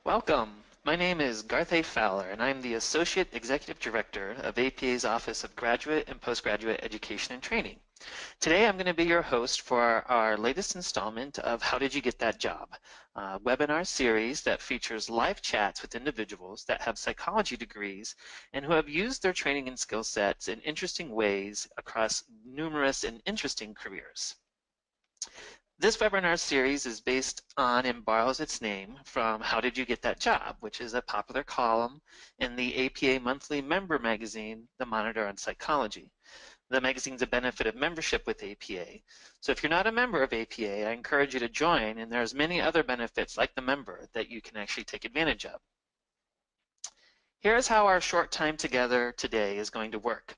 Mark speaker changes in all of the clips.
Speaker 1: Welcome. My name is Garth A. Fowler, and I'm the Associate Executive Director of APA's Office of Graduate and Postgraduate Education and Training. Today I'm going to be your host for our latest installment of How Did You Get That Job? A webinar series that features live chats with individuals that have psychology degrees and who have used their training and skill sets in interesting ways across numerous and interesting careers. This webinar series is based on and borrows its name from How Did You Get That Job?, which is a popular column in the APA monthly member magazine, The Monitor on Psychology. The magazine's a benefit of membership with APA. So if you're not a member of APA, I encourage you to join, and there's many other benefits like the member that you can actually take advantage of. Here's how our short time together today is going to work.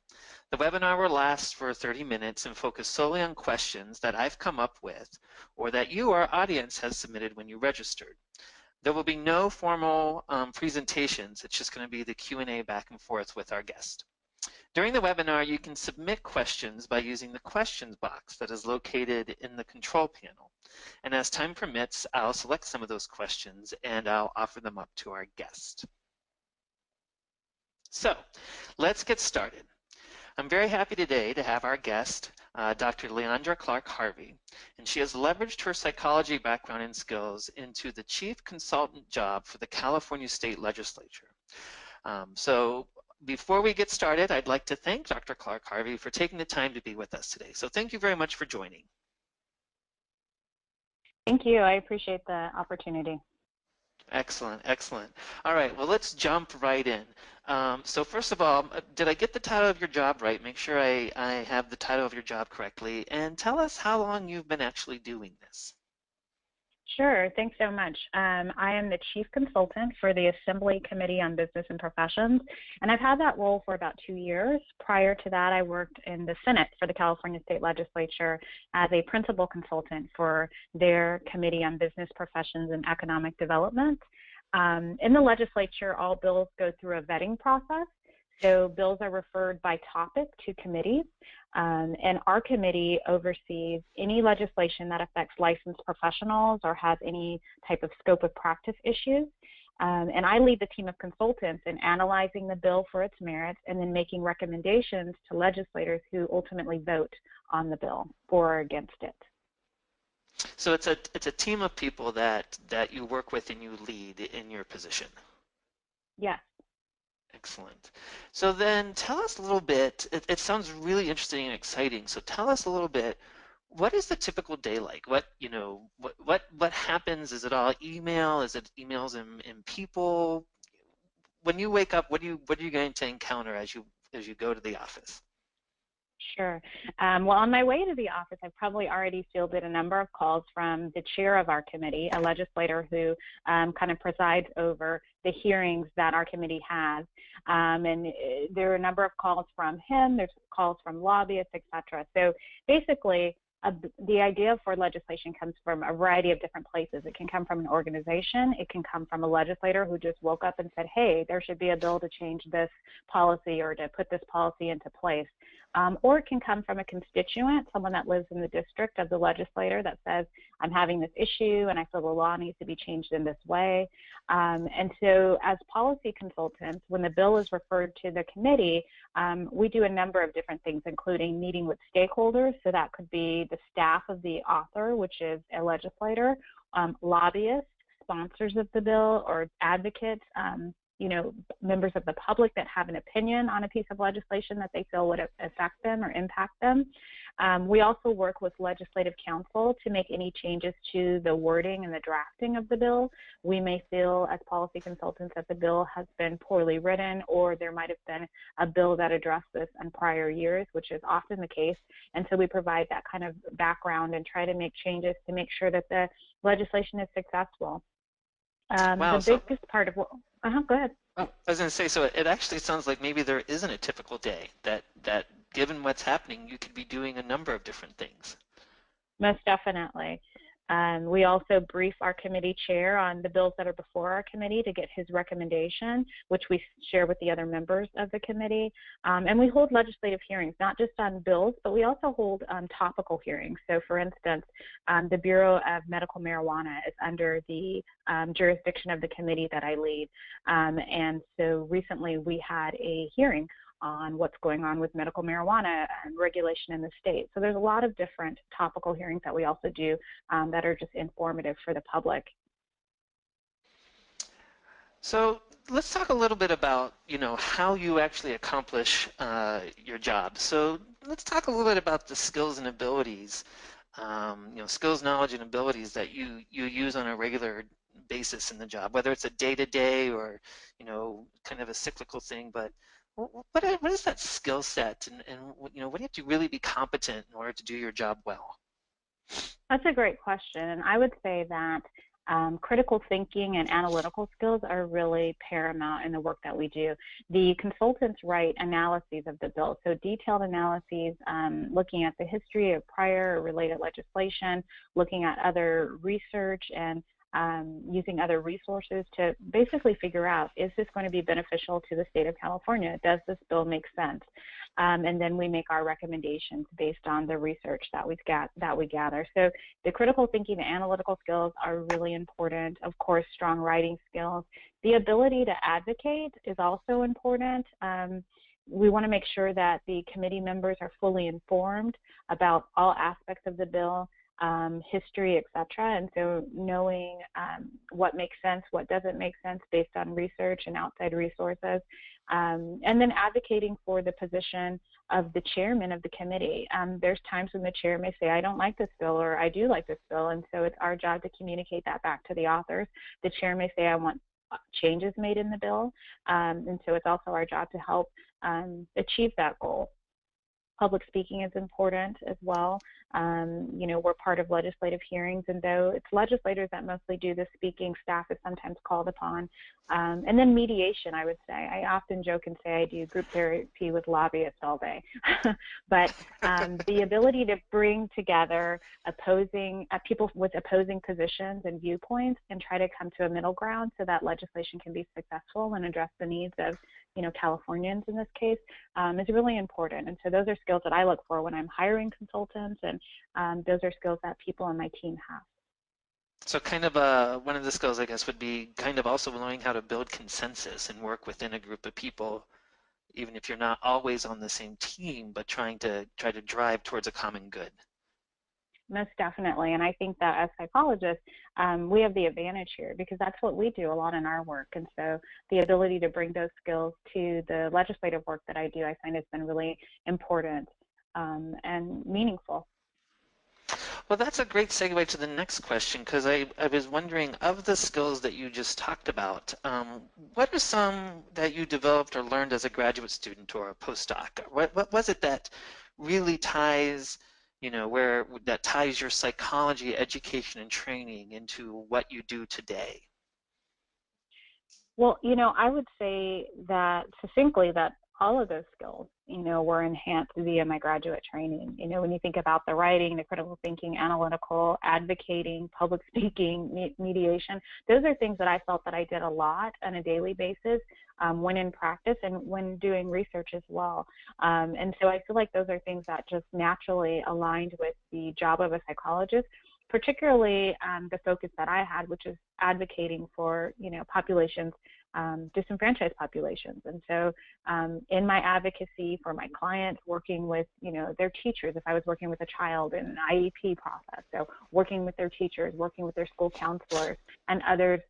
Speaker 1: The webinar will last for 30 minutes and focus solely on questions that I've come up with or that you, our audience, has submitted when you registered. There will be no formal presentations. It's just going to be the Q&A back and forth with our guest. During the webinar, you can submit questions by using the questions box that is located in the control panel. And as time permits, I'll select some of those questions and I'll offer them up to our guest. So let's get started. I'm very happy today to have our guest, Dr. Leandra Clark Harvey, and she has leveraged her psychology background and skills into the chief consultant job for the California State Legislature. So before we get started, I'd like to thank Dr. Clark Harvey for taking the time to be with us today. So thank you very much for joining.
Speaker 2: Thank you. I appreciate the opportunity.
Speaker 1: Excellent, excellent. All right, well, let's jump right in. So first of all, did I get the title of your job right? Make sure I have the title of your job correctly. And tell us how long you've been actually doing this.
Speaker 2: Sure. Thanks so much. I am the Chief Consultant for the Assembly Committee on Business and Professions, and I've had that role for about 2 years. Prior to that, I worked in the Senate for the California State Legislature as a principal consultant for their Committee on Business Professions and Economic Development. In the legislature, all bills go through a vetting process. So bills are referred by topic to committees, and our committee oversees any legislation that affects licensed professionals or has any type of scope of practice issues. And I lead the team of consultants in analyzing the bill for its merits and then making recommendations to legislators who ultimately vote on the bill for or against it.
Speaker 1: So it's a team of people that you work with and you lead in your position.
Speaker 2: Yes.
Speaker 1: Excellent. So then tell us a little bit, it sounds really interesting and exciting, so tell us a little bit, what is the typical day like? What happens? Is it all email? Is it emails and people? When you wake up, what are you going to encounter as you go to the office?
Speaker 2: Sure. Well, on my way to the office, I've probably already fielded a number of calls from the chair of our committee, a legislator who kind of presides over the hearings that our committee has. And there are a number of calls from him, there's calls from lobbyists, et cetera. So basically, the idea for legislation comes from a variety of different places. It can come from an organization. It can come from a legislator who just woke up and said, hey, there should be a bill to change this policy or to put this policy into place. Or it can come from a constituent, someone that lives in the district of the legislator that says, I'm having this issue and I feel the law needs to be changed in this way. And so as policy consultants, when the bill is referred to the committee, we do a number of different things, including meeting with stakeholders. So that could be the staff of the author, which is a legislator, lobbyists, sponsors of the bill, or advocates, members of the public that have an opinion on a piece of legislation that they feel would affect them or impact them. We also work with legislative counsel to make any changes to the wording and the drafting of the bill. We may feel as policy consultants that the bill has been poorly written, or there might have been a bill that addressed this in prior years, which is often the case. And so we provide that kind of background and try to make changes to make sure that the legislation is successful.
Speaker 1: Wow,
Speaker 2: the biggest part of what, go ahead.
Speaker 1: I was going to say, so it actually sounds like maybe there isn't a typical day, that given what's happening, you could be doing a number of different things.
Speaker 2: Most definitely. We also brief our committee chair on the bills that are before our committee to get his recommendation, which we share with the other members of the committee. And we hold legislative hearings, not just on bills, but we also hold topical hearings. So for instance, the Bureau of Medical Marijuana is under the jurisdiction of the committee that I lead. And so recently we had a hearing on what's going on with medical marijuana and regulation in the state. So there's a lot of different topical hearings that we also do that are just informative for the public.
Speaker 1: So let's talk a little bit about, how you actually accomplish your job. So let's talk a little bit about the skills and abilities, skills, knowledge, and abilities that you use on a regular basis in the job, whether it's a day-to-day or, kind of a cyclical thing. But what is that skill set, and what do you have to really be competent in order to do your job well?
Speaker 2: That's a great question, and I would say that critical thinking and analytical skills are really paramount in the work that we do. The consultants write analyses of the bill, so detailed analyses looking at the history of prior or related legislation, looking at other research, and using other resources to basically figure out, is this going to be beneficial to the state of California? Does this bill make sense? And then we make our recommendations based on the research that we gather. So the critical thinking, the analytical skills are really important. Of course, strong writing skills. The ability to advocate is also important. We want to make sure that the committee members are fully informed about all aspects of the bill, history, etc. And so knowing what makes sense, what doesn't make sense based on research and outside resources, and then advocating for the position of the chairman of the committee. There's times when the chair may say, I don't like this bill, or I do like this bill, and so it's our job to communicate that back to the authors. The chair may say, I want changes made in the bill, and so it's also our job to help achieve that goal. Public speaking is important as well. We're part of legislative hearings, and though it's legislators that mostly do the speaking, staff is sometimes called upon. And then mediation, I would say. I often joke and say I do group therapy with lobbyists all day. But the ability to bring together people with opposing positions and viewpoints and try to come to a middle ground so that legislation can be successful and address the needs of Californians in this case, is really important. And so those are skills that I look for when I'm hiring consultants, and those are skills that people on my team have.
Speaker 1: So kind of one of the skills, I guess, would be kind of also knowing how to build consensus and work within a group of people, even if you're not always on the same team, but try to drive towards a common good.
Speaker 2: Most definitely. And I think that as psychologists, we have the advantage here because that's what we do a lot in our work. And so the ability to bring those skills to the legislative work that I do, I find has been really important and meaningful.
Speaker 1: Well, that's a great segue to the next question, because I was wondering, of the skills that you just talked about, what are some that you developed or learned as a graduate student or a postdoc? What was it that really ties, that ties your psychology, education, and training into what you do today?
Speaker 2: Well, I would say that succinctly that all of those skills, were enhanced via my graduate training. When you think about the writing, the critical thinking, analytical, advocating, public speaking, mediation, those are things that I felt that I did a lot on a daily basis when in practice and when doing research as well. And so I feel like those are things that just naturally aligned with the job of a psychologist, particularly the focus that I had, which is advocating for, populations, disenfranchised populations. And so in my advocacy for my clients, working with, their teachers, if I was working with a child in an IEP process, so working with their teachers, working with their school counselors, and others,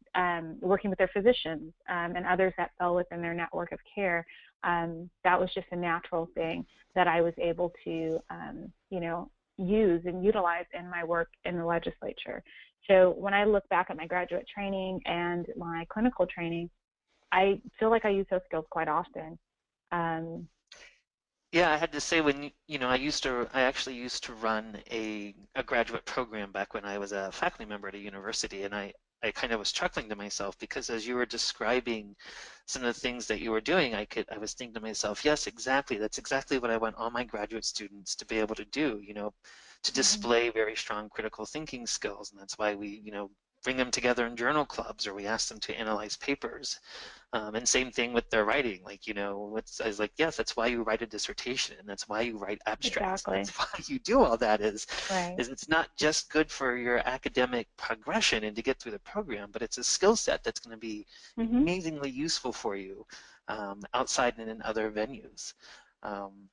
Speaker 2: working with their physicians and others that fell within their network of care, that was just a natural thing that I was able to, use and utilize in my work in the legislature. So when I look back at my graduate training and my clinical training, I feel like I use those skills quite often.
Speaker 1: Yeah, I had to say when I actually used to run a graduate program back when I was a faculty member at a university, and I kind of was chuckling to myself because as you were describing some of the things that you were doing, I was thinking to myself, yes, exactly. That's exactly what I want all my graduate students to be able to do, to display very strong critical thinking skills, and that's why we, bring them together in journal clubs, or we ask them to analyze papers. And same thing with their writing. Like, I was like, yes, that's why you write a dissertation, and that's why you write abstracts.
Speaker 2: Exactly.
Speaker 1: That's why you do all that
Speaker 2: Right.
Speaker 1: is it's not just good for your academic progression and to get through the program, but it's a skill set that's going to be amazingly useful for you outside and in other venues.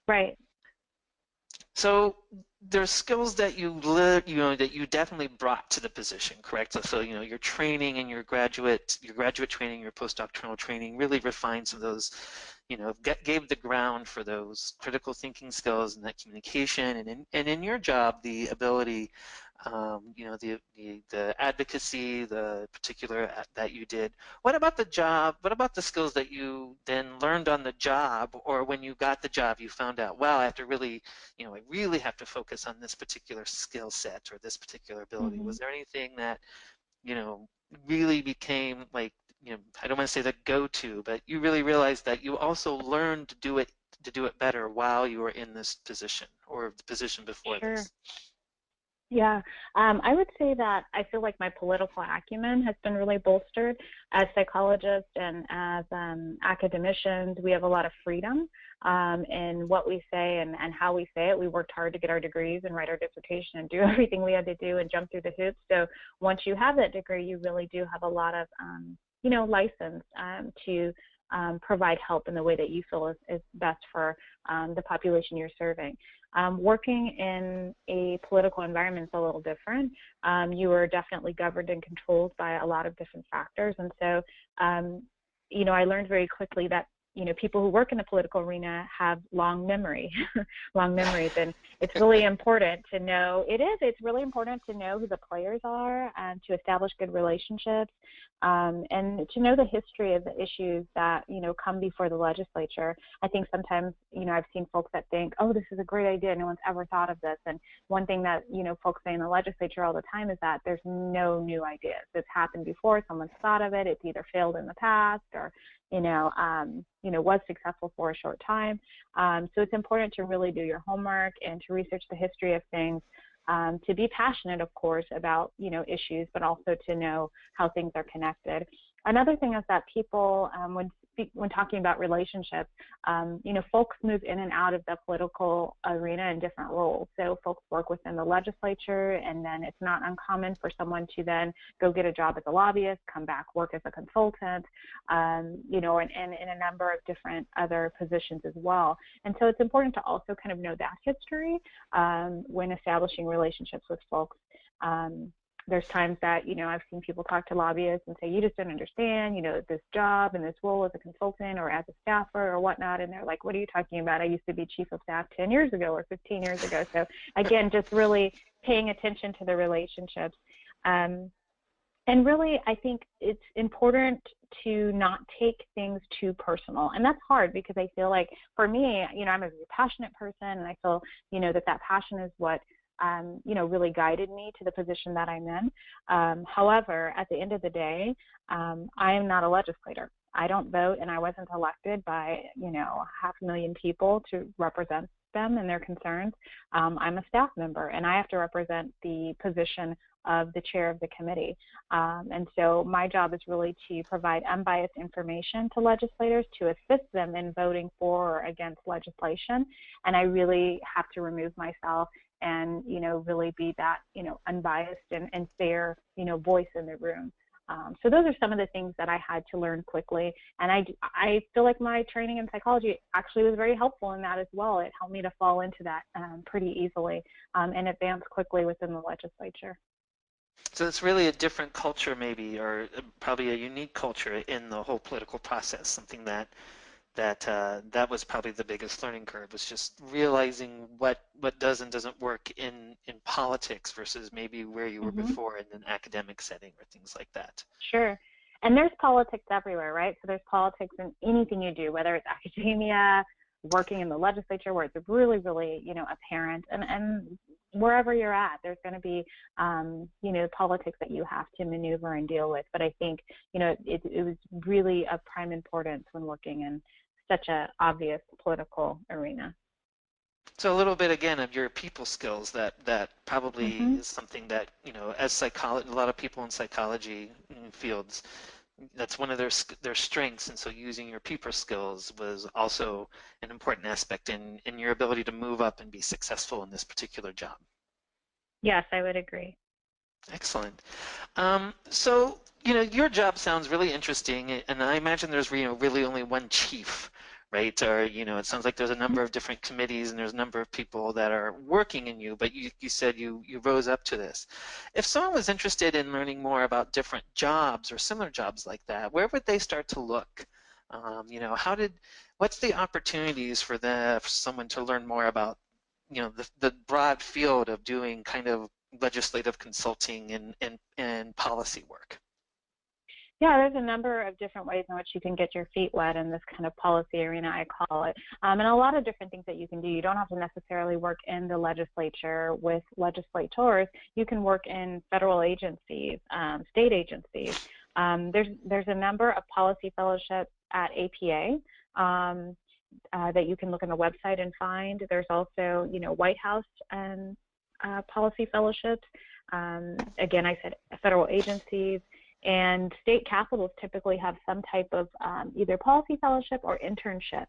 Speaker 2: Right.
Speaker 1: So there's skills that that you definitely brought to the position, correct? So your training and your graduate training, your postdoctoral training really refined some of those, gave the ground for those critical thinking skills and that communication, and in your job, the ability, the advocacy, the particular that you did. What about the job? What about the skills that you then learned on the job, or when you got the job, you found out, wow, I have to really, I really have to focus on this particular skill set or this particular ability. Was there anything that, really became like, I don't want to say the go-to, but you really realized that you also learned to do it better while you were in this position or the position before this?
Speaker 2: Yeah, I would say that I feel like my political acumen has been really bolstered. As psychologists and as academicians, we have a lot of freedom in what we say and how we say it. We worked hard to get our degrees and write our dissertation and do everything we had to do and jump through the hoops. So once you have that degree, you really do have a lot of, license to provide help in the way that you feel is best for the population you're serving. Working in a political environment is a little different. You are definitely governed and controlled by a lot of different factors. And so, I learned very quickly that, people who work in the political arena have long memory, long memories. And it's really important to know, it's really important to know who the players are and to establish good relationships and to know the history of the issues that, come before the legislature. I think sometimes, I've seen folks that think, oh, this is a great idea. No one's ever thought of this. And one thing that, folks say in the legislature all the time is that there's no new ideas. It's happened before. Someone's thought of it. It's either failed in the past or, was successful for a short time. So it's important to really do your homework and to research the history of things, to be passionate, of course, about, issues, but also to know how things are connected. Another thing is that people, when talking about relationships, folks move in and out of the political arena in different roles. So folks work within the legislature, and then it's not uncommon for someone to then go get a job as a lobbyist, come back, work as a consultant, and in a number of different other positions as well. And so it's important to also kind of know that history when establishing relationships with folks. There's times that, I've seen people talk to lobbyists and say, you just don't understand, this job and this role as a consultant or as a staffer or whatnot. And they're like, what are you talking about? I used to be chief of staff 10 years ago or 15 years ago. So again, just really paying attention to the relationships. And really, I think it's important to not take things too personal. And that's hard because I feel like for me, I'm a very passionate person, and I feel, that passion is what really guided me to the position that I'm in. However, at the end of the day, I am not a legislator. I don't vote, and I wasn't elected by, 500,000 people to represent them and their concerns. I'm a staff member, and I have to represent the position of the chair of the committee. And so my job is really to provide unbiased information to legislators to assist them in voting for or against legislation. And I really have to remove myself and, really be that, unbiased and fair, voice in the room. So those are some of the things that I had to learn quickly. And I feel like my training in psychology actually was very helpful in that as well. It helped me to fall into that pretty easily and advance quickly within the legislature.
Speaker 1: So it's really a different culture maybe, or probably a unique culture in the whole political process, something that was probably the biggest learning curve, was just realizing what does and doesn't work in politics versus maybe where you were before in an academic setting or things like that.
Speaker 2: Sure. And there's politics everywhere, right? So there's politics in anything you do, whether it's academia, working in the legislature, where it's really, really, apparent, and wherever you're at, there's going to be, politics that you have to maneuver and deal with. But I think, it was really of prime importance when working in such an obvious political arena.
Speaker 1: So a little bit again of your people skills that probably
Speaker 2: Hmm.
Speaker 1: is something that, as psychology, a lot of people in psychology fields, that's one of their strengths, and so using your people skills was also an important aspect in your ability to move up and be successful in this particular job.
Speaker 2: Yes, I would agree.
Speaker 1: Excellent. So, your job sounds really interesting, and I imagine there's, really only one chief, right? Or, it sounds like there's a
Speaker 2: Mhm.
Speaker 1: number of different committees and there's a number of people that are working in you, but you said you rose up to this. If someone was interested in learning more about different jobs or similar jobs like that, where would they start to look? What's the opportunities for someone to learn more about the broad field of doing kind of legislative consulting and policy work.
Speaker 2: Yeah, there's a number of different ways in which you can get your feet wet in this kind of policy arena, I call it, and a lot of different things that you can do. You don't have to necessarily work in the legislature with legislators. You can work in federal agencies, state agencies. There's a number of policy fellowships at APA. That you can look on the website and find. There's also, White House and policy fellowships. Again, I said federal agencies, and state capitals typically have some type of either policy fellowship or internship.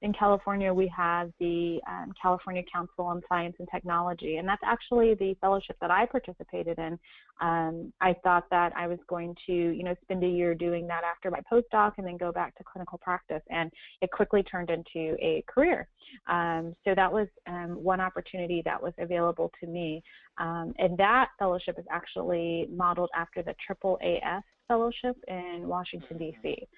Speaker 2: In California, we have the California Council on Science and Technology, and that's actually the fellowship that I participated in. I thought that I was going to, spend a year doing that after my postdoc and then go back to clinical practice, and it quickly turned into a career. So that was one opportunity that was available to me. And that fellowship is actually modeled after the AAAS fellowship in Washington, D.C.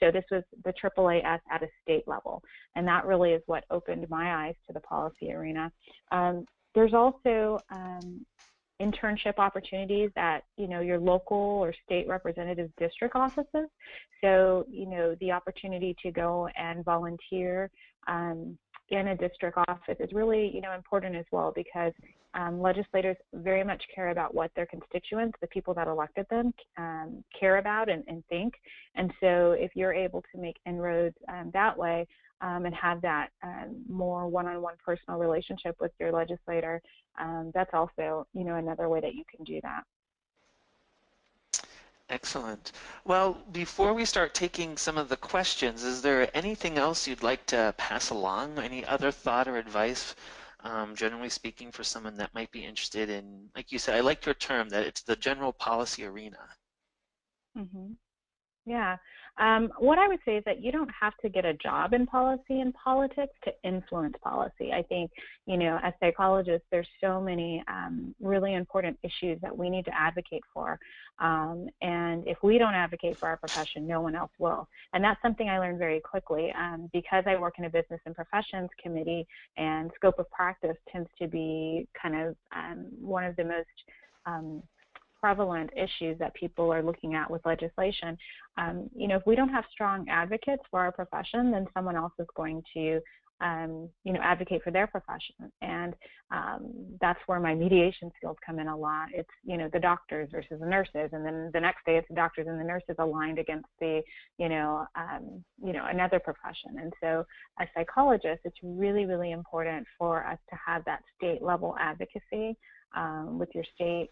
Speaker 2: So this was the AAAS at a state level, and that really is what opened my eyes to the policy arena. There's also internship opportunities at your local or state representative district offices. So the opportunity to go and volunteer in a district office is really important as well, because legislators very much care about what their constituents, the people that elected them, care about and think. And so if you're able to make inroads that way, and have that more one-on-one personal relationship with your legislator, that's also another way that you can do that.
Speaker 1: Excellent. Well, before we start taking some of the questions, is there anything else you'd like to pass along? Any other thought or advice, generally speaking, for someone that might be interested in, like you said, I like your term that it's the general policy arena.
Speaker 2: Mm-hmm. Yeah. What I would say is that you don't have to get a job in policy and politics to influence policy. I think, as psychologists, there's so many really important issues that we need to advocate for. And if we don't advocate for our profession, no one else will. And that's something I learned very quickly, because I work in a business and professions committee, and scope of practice tends to be kind of one of the most prevalent issues that people are looking at with legislation. If we don't have strong advocates for our profession, then someone else is going to, advocate for their profession. And that's where my mediation skills come in a lot. It's, the doctors versus the nurses, and then the next day it's the doctors and the nurses aligned against the, another profession. And so as psychologists, it's really, really important for us to have that state level advocacy with your state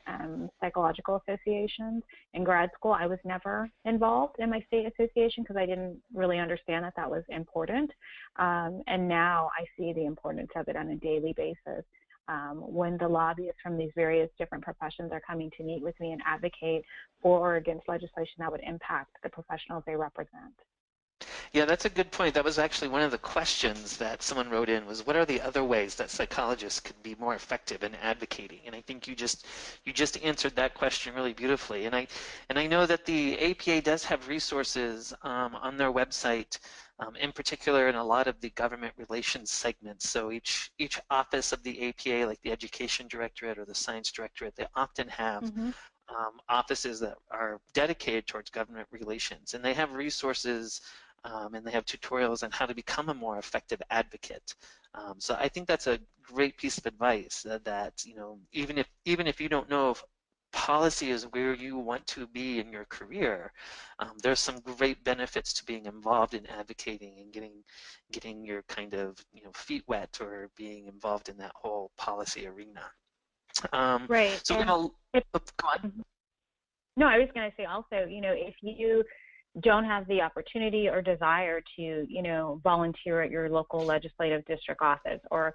Speaker 2: psychological associations. In grad school, I was never involved in my state association because I didn't really understand that that was important. And now I see the importance of it on a daily basis. When the lobbyists from these various different professions are coming to meet with me and advocate for or against legislation that would impact the professionals they represent.
Speaker 1: Yeah, that's a good point. That was actually one of the questions that someone wrote in was what are the other ways that psychologists could be more effective in advocating? And I think you just answered that question really beautifully. And I know that the APA does have resources on their website, in particular in a lot of the government relations segments. So each office of the APA, like the Education Directorate or the Science Directorate, they often have
Speaker 2: Mm-hmm.
Speaker 1: offices that are dedicated towards government relations, and they have resources and they have tutorials on how to become a more effective advocate. So I think that's a great piece of advice that even if you don't know policy is where you want to be in your career, there's some great benefits to being involved in advocating and getting your kind of feet wet or being involved in that whole policy arena.
Speaker 2: Right.
Speaker 1: So we're
Speaker 2: And
Speaker 1: gonna
Speaker 2: if,
Speaker 1: go on.
Speaker 2: no, I was going to say also, if you don't have the opportunity or desire to, volunteer at your local legislative district office or,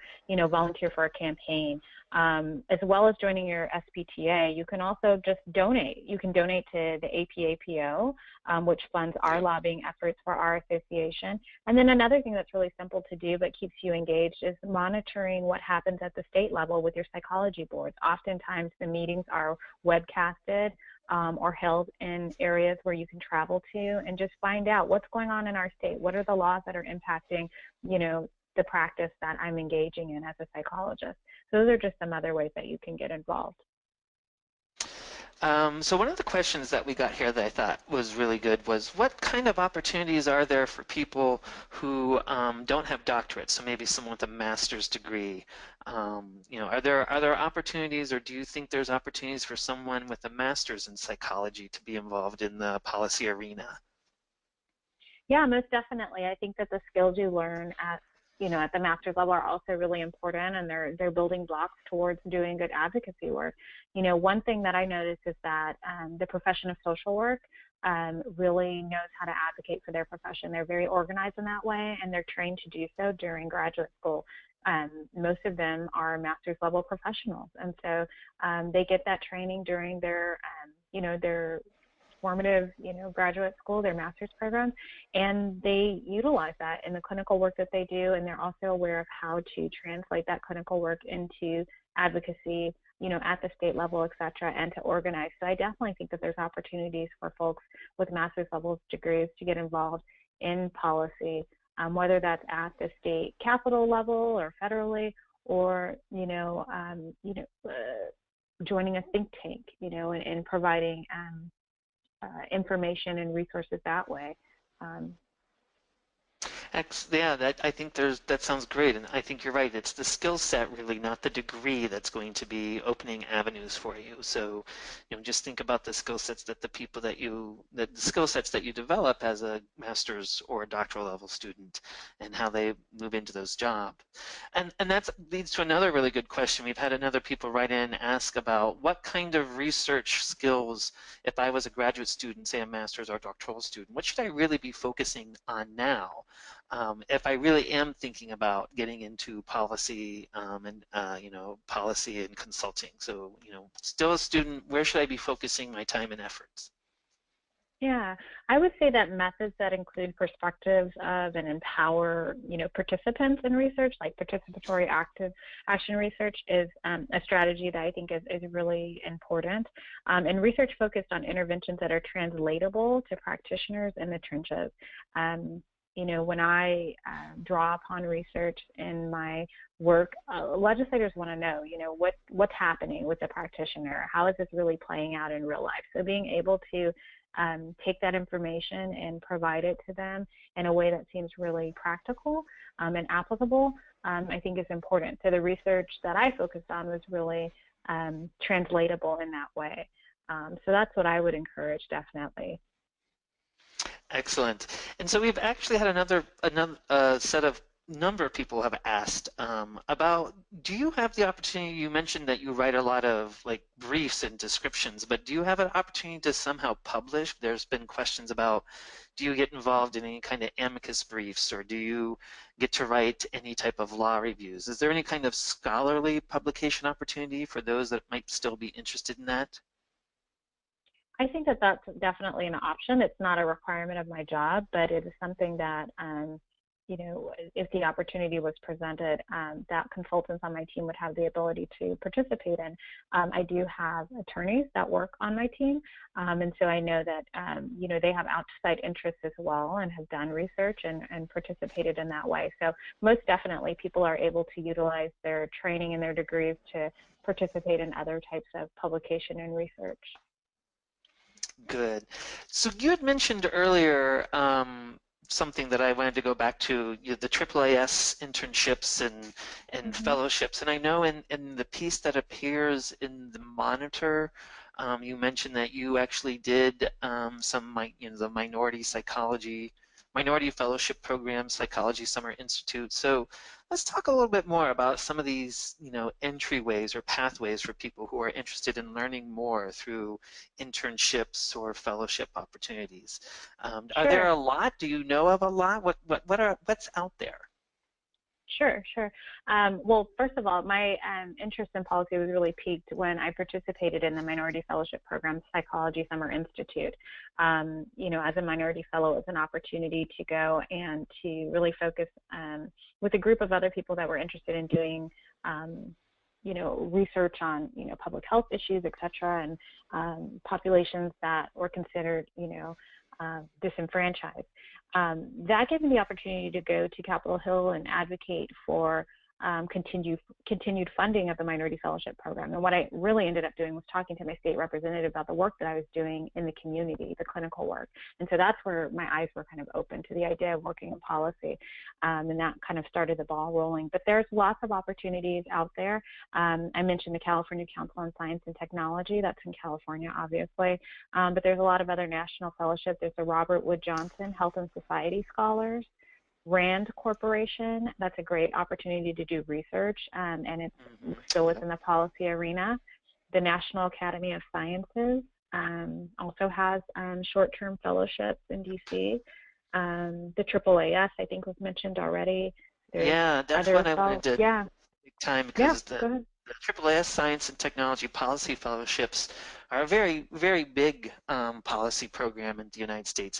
Speaker 2: volunteer for a campaign, as well as joining your SPTA, you can also just donate. You can donate to the APAPO, which funds our lobbying efforts for our association. And then another thing that's really simple to do but keeps you engaged is monitoring what happens at the state level with your psychology boards. Oftentimes the meetings are webcasted, or held in areas where you can travel to, and just find out what's going on in our state. What are the laws that are impacting, the practice that I'm engaging in as a psychologist? So those are just some other ways that you can get involved.
Speaker 1: So one of the questions that we got here that I thought was really good was, what kind of opportunities are there for people who don't have doctorates? So maybe someone with a master's degree. Are there opportunities, or do you think there's opportunities for someone with a master's in psychology to be involved in the policy arena?
Speaker 2: Yeah, most definitely. I think that the skills you learn at the master's level are also really important, and they're building blocks towards doing good advocacy work. One thing that I noticed is that the profession of social work really knows how to advocate for their profession. They're very organized in that way, and they're trained to do so during graduate school. Most of them are master's level professionals, and so they get that training during their formative, graduate school, their master's programs, and they utilize that in the clinical work that they do, and they're also aware of how to translate that clinical work into advocacy, at the state level, et cetera, and to organize. So I definitely think that there's opportunities for folks with master's level degrees to get involved in policy, whether that's at the state capital level or federally, or, joining a think tank, and providing information and resources that way.
Speaker 1: Yeah, I think that sounds great, and I think you're right. It's the skill set, really, not the degree, that's going to be opening avenues for you. So, just think about the skill sets that the skill sets that you develop as a master's or a doctoral level student, and how they move into those jobs. And that leads to another really good question. We've had another people write in ask about what kind of research skills, if I was a graduate student, say a master's or doctoral student, what should I really be focusing on now? If I really am thinking about getting into policy and policy and consulting. So still a student, where should I be focusing my time and efforts?
Speaker 2: Yeah, I would say that methods that include perspectives of and empower, participants in research, like participatory active action research, is a strategy that I think is really important. And research focused on interventions that are translatable to practitioners in the trenches. When I draw upon research in my work, legislators want to know, what's happening with the practitioner? How is this really playing out in real life? So being able to take that information and provide it to them in a way that seems really practical and applicable, I think is important. So the research that I focused on was really translatable in that way. So that's what I would encourage, definitely.
Speaker 1: Excellent. And so we've actually had another set of number of people have asked about, do you have the opportunity, you mentioned that you write a lot of like briefs and descriptions, but do you have an opportunity to somehow publish? There's been questions about, do you get involved in any kind of amicus briefs, or do you get to write any type of law reviews? Is there any kind of scholarly publication opportunity for those that might still be interested in that?
Speaker 2: I think that that's definitely an option. It's not a requirement of my job, but it is something that, if the opportunity was presented, that consultants on my team would have the ability to participate in. I do have attorneys that work on my team, and so I know that, they have outside interests as well and have done research and participated in that way. So most definitely people are able to utilize their training and their degrees to participate in other types of publication and research.
Speaker 1: Good. So you had mentioned earlier something that I wanted to go back to, the AAAS internships and fellowships. And I know in the piece that appears in the Monitor You mentioned that you actually did the minority fellowship program, Psychology Summer Institute. So let's talk a little bit more about some of these, entryways or pathways for people who are interested in learning more through internships or fellowship opportunities. Are there
Speaker 2: Sure.
Speaker 1: a lot? Do you know of a lot? What's out there?
Speaker 2: Sure, sure. Well, first of all, my interest in policy was really piqued when I participated in the Minority Fellowship Program Psychology Summer Institute. As a minority fellow, it was an opportunity to go and to really focus with a group of other people that were interested in doing, research on, public health issues, et cetera, and populations that were considered, disenfranchised. That gave me the opportunity to go to Capitol Hill and advocate for continued funding of the Minority Fellowship Program. And what I really ended up doing was talking to my state representative about the work that I was doing in the community, the clinical work. And so that's where my eyes were kind of open to the idea of working in policy, and that kind of started the ball rolling. But there's lots of opportunities out there. I mentioned the California Council on Science and Technology. That's in California, obviously. But there's a lot of other national fellowships. There's the Robert Wood Johnson Health and Society Scholars. RAND Corporation, that's a great opportunity to do research, and it's still within the policy arena. The National Academy of Sciences also has short-term fellowships in DC. The AAAS, I think, was mentioned already.
Speaker 1: Yeah, that's what I wanted to
Speaker 2: Yeah.
Speaker 1: take time
Speaker 2: Yeah,
Speaker 1: because
Speaker 2: go ahead.
Speaker 1: the AAAS Science and Technology Policy Fellowships are a very, very big policy program in the United States.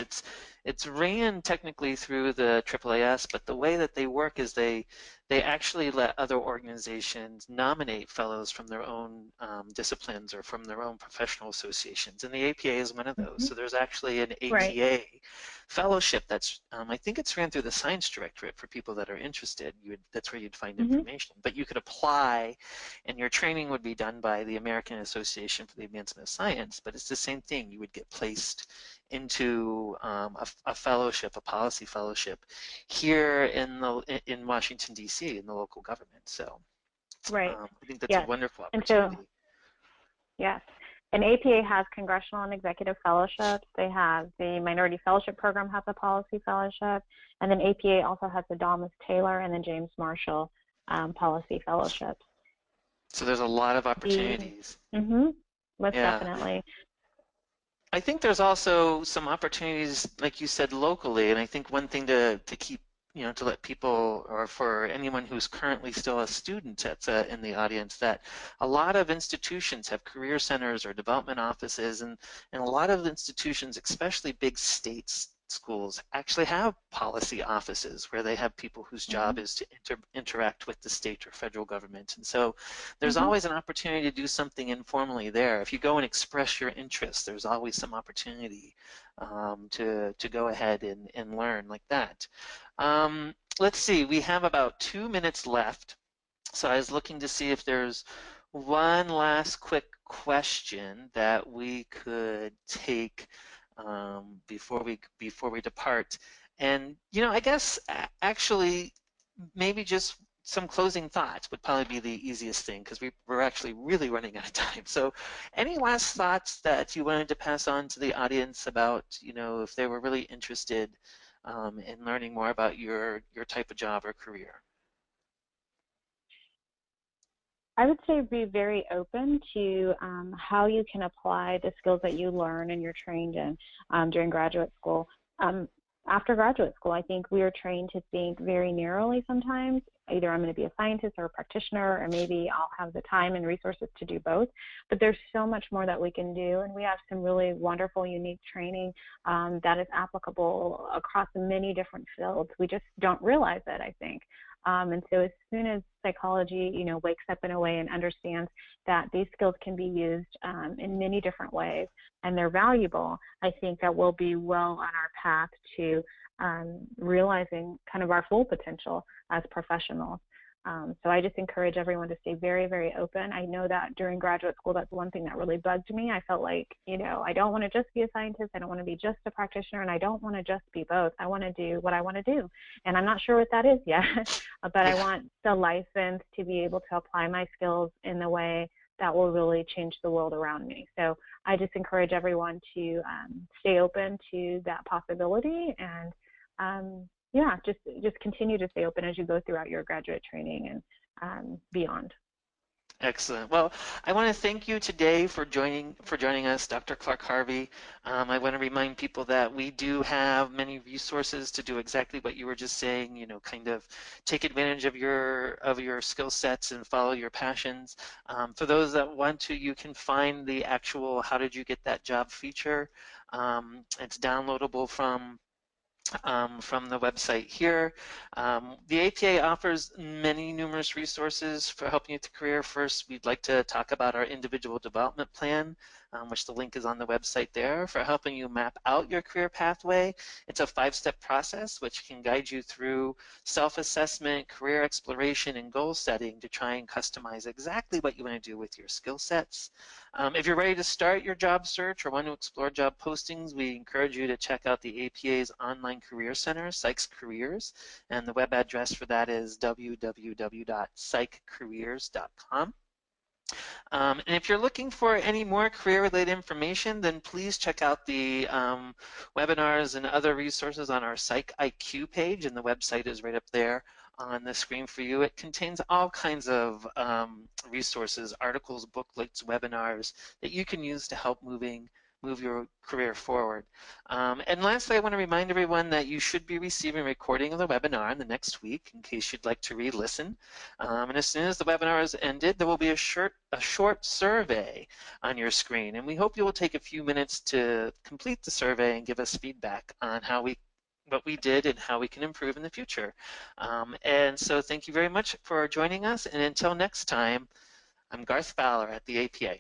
Speaker 1: It's ran technically through the AAAS, but the way that they work is they actually let other organizations nominate fellows from their own disciplines or from their own professional associations, and the APA is one of those. So there's actually an
Speaker 2: Right.
Speaker 1: ATA fellowship that's I think it's ran through the Science Directorate for people that are interested. That's where you'd find information, but you could apply, and your training would be done by the American Association for the Advancement of Science. But it's the same thing. You would get placed into a fellowship, a policy fellowship, here in Washington D.C. in the local government. So
Speaker 2: Right.
Speaker 1: I think that's a
Speaker 2: Yes.
Speaker 1: wonderful
Speaker 2: And so,
Speaker 1: opportunity.
Speaker 2: yes. And APA has congressional and executive fellowships. They have the Minority Fellowship Program has a policy fellowship. And then APA also has the Dalmas Taylor and the James Marshall policy fellowships.
Speaker 1: So there's a lot of opportunities.
Speaker 2: Most
Speaker 1: Yeah.
Speaker 2: definitely.
Speaker 1: I think there's also some opportunities, like you said, locally. And I think one thing to keep, to let people, or for anyone who's currently still a student that's in the audience, that a lot of institutions have career centers or development offices, and a lot of institutions, especially big states, schools, actually have policy offices where they have people whose job is to interact with the state or federal government. And so there's always an opportunity to do something informally there. If you go and express your interest, there's always some opportunity to go ahead and learn like that. Let's see, we have about 2 minutes left. So I was looking to see if there's one last quick question that we could take before we depart. And I guess actually maybe just some closing thoughts would probably be the easiest thing, because we're actually really running out of time. So any last thoughts that you wanted to pass on to the audience about, if they were really interested in learning more about your type of job or career?
Speaker 2: I would say be very open to how you can apply the skills that you learn and you're trained in during graduate school. After graduate school, I think we are trained to think very narrowly sometimes. Either I'm going to be a scientist or a practitioner, or maybe I'll have the time and resources to do both. But there's so much more that we can do, and we have some really wonderful, unique training that is applicable across many different fields. We just don't realize it, I think. And so as soon as psychology, wakes up in a way and understands that these skills can be used in many different ways and they're valuable, I think that we'll be well on our path to realizing kind of our full potential as professionals. So I just encourage everyone to stay very, very open. I know that during graduate school, that's one thing that really bugged me. I felt like, I don't want to just be a scientist. I don't want to be just a practitioner, and I don't want to just be both. I want to do what I want to do. And I'm not sure what that is yet, but I want the license to be able to apply my skills in the way that will really change the world around me. So I just encourage everyone to stay open to that possibility, and yeah, just continue to stay open as you go throughout your graduate training and beyond.
Speaker 1: Excellent. Well, I want to thank you today for joining us, Dr. Clark Harvey. I want to remind people that we do have many resources to do exactly what you were just saying. You know, kind of take advantage of your skill sets and follow your passions. For those that want to, you can find the actual "How did you get that job" feature. It's downloadable from the website here. The APA offers many numerous resources for helping you with the career. First, we'd like to talk about our individual development plan, which the link is on the website there, for helping you map out your career pathway. It's a 5-step process which can guide you through self-assessment, career exploration, and goal setting to try and customize exactly what you want to do with your skill sets. If you're ready to start your job search or want to explore job postings, we encourage you to check out the APA's online career center, Sykes Careers, and the web address for that is www.psychcareers.com. And if you're looking for any more career-related information, then please check out the webinars and other resources on our Psych IQ page, and the website is right up there on the screen for you. It contains all kinds of resources, articles, booklets, webinars that you can use to help move your career forward. And lastly, I want to remind everyone that you should be receiving a recording of the webinar in the next week in case you'd like to re-listen. And as soon as the webinar is ended, there will be a short survey on your screen. And we hope you will take a few minutes to complete the survey and give us feedback on what we did and how we can improve in the future. And so thank you very much for joining us. And until next time, I'm Garth Fowler at the APA.